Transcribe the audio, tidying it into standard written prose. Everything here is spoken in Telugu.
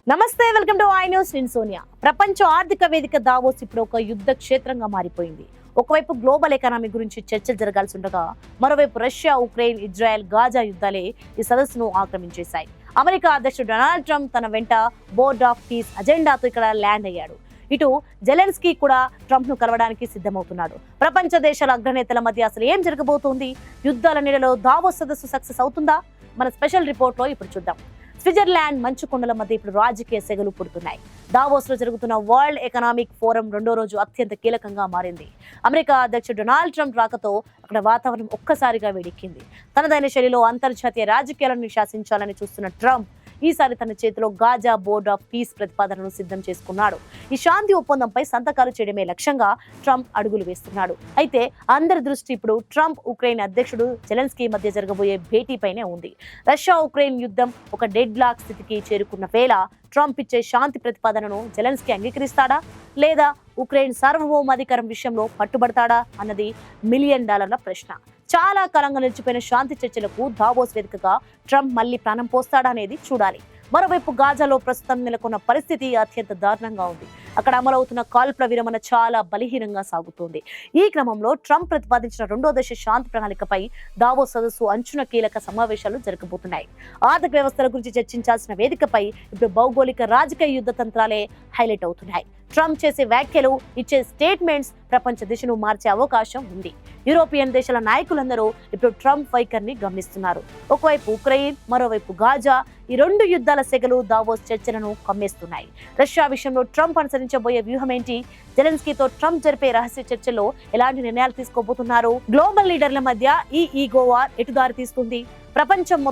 నమస్తే, వెల్కమ్ టు ఐ న్యూస్. నేను సోనియా. ప్రపంచ ఆర్థిక వేదిక దావోస్ ఇప్పుడు ఒక యుద్ధ క్షేత్రంగా మారిపోయింది. ఒకవైపు గ్లోబల్ ఎకానమీ గురించి చర్చలు జరగాల్సి ఉండగా, మరోవైపు రష్యా, ఉక్రెయిన్, ఇజ్రాయెల్, గాజా యుద్ధాలే ఈ సదస్సును ఆక్రమించేశాయి. అమెరికా అధ్యక్షుడు డొనాల్డ్ ట్రంప్ తన వెంట బోర్డ్ ఆఫ్ పీస్ అజెండాతో ఇక్కడ ల్యాండ్ అయ్యాడు. ఇటు జెలెన్స్కీ కూడా ట్రంప్ ను కలవడానికి సిద్ధమవుతున్నాడు. ప్రపంచ దేశాల అగ్రనేతల మధ్య అసలు ఏం జరగబోతోంది? యుద్ధాల నీడలో దావోస్ సదస్సు సక్సెస్ అవుతుందా? మన స్పెషల్ రిపోర్ట్ లో ఇప్పుడు చూద్దాం. స్విట్జర్లాండ్ మంచు కొండల మధ్య ఇప్పుడు రాజకీయ సెగలు పుడుతున్నాయి. దావోస్ లో జరుగుతున్న వరల్డ్ ఎకనామిక్ ఫోరం రెండో రోజు అత్యంత కీలకంగా మారింది. అమెరికా అధ్యక్షుడు డొనాల్డ్ ట్రంప్ రాకతో అక్కడ వాతావరణం ఒక్కసారిగా వేడెక్కింది. తనదైన శైలిలో అంతర్జాతీయ రాజకీయాలను శాసించాలని చూస్తున్న ట్రంప్ ఈసారి తన చేతిలో గాజా బోర్డ్ ఆఫ్ పీస్ ప్రతిపాదనను సిద్ధం చేసుకున్నాడు. ఈ శాంతి ఒప్పందంపై సంతకాలు చేయడమే లక్ష్యంగా ట్రంప్ అడుగులు వేస్తున్నాడు. అయితే అందరి దృష్టి ఇప్పుడు ట్రంప్, ఉక్రెయిన్ అధ్యక్షుడు జెలెన్స్కీ మధ్య జరగబోయే భేటీపైనే ఉంది. రష్యా ఉక్రెయిన్ యుద్ధం ఒక డెడ్ లాక్ స్థితికి చేరుకున్న వేళ ట్రంప్ ఇచ్చే శాంతి ప్రతిపాదనను జెలెన్స్కీ అంగీకరిస్తాడా, లేదా ఉక్రెయిన్ సార్వభౌమాధికారం విషయంలో పట్టుబడతాడా అన్నది $1 మిలియన్ ప్రశ్న. చాలా కాలంగా నిలిచిపోయిన శాంతి చర్చలకు దావోస్ వేదికగా ట్రంప్ మళ్లీ ప్రాణం పోస్తాడా అనేది చూడాలి. మరోవైపు గాజాలో ప్రస్తుతం నెలకొన్న పరిస్థితి అత్యంత దారుణంగా ఉంది. అక్కడ అమలవుతున్న కాల్పుల విరమణ చాలా బలహీనంగా సాగుతోంది. ఈ క్రమంలో ట్రంప్ ప్రతిపాదించిన రెండో దశ శాంతి ప్రణాళికపై దావోస్ సదస్సు అంచున కీలక సమావేశాలు జరగబోతున్నాయి. ఆర్థిక వ్యవస్థల గురించి చర్చించాల్సిన వేదికపై ఇప్పుడు భౌగోళిక రాజకీయ యుద్ధ తంత్రాలే హైలైట్ అవుతున్నాయి. ట్రంప్ చేసే వ్యాఖ్యలు, ఇచ్చే స్టేట్మెంట్స్ ప్రపంచ దిశను మార్చే అవకాశం ఉంది. యూరోపియన్ దేశాల నాయకులందరూ ఇప్పుడు ట్రంప్ వైఖరిని గమనిస్తున్నారు. ఒకవైపు ఉక్రెయిన్, మరోవైపు గాజా, ఈ రెండు యుద్ధాల సెగలు దావోస్ చర్చలను కమ్మేస్తున్నాయి. రష్యా విషయంలో ట్రంప్ అనుసరించబోయే వ్యూహం ఏంటి? జెలెన్స్కీతో ట్రంప్ జరిపే రహస్య చర్చల్లో ఎలాంటి నిర్ణయాలు తీసుకోబోతున్నారు? గ్లోబల్ లీడర్ల మధ్య ఈ ఈగో వార్ ఎటు దారి తీస్తుంది? ప్రపంచం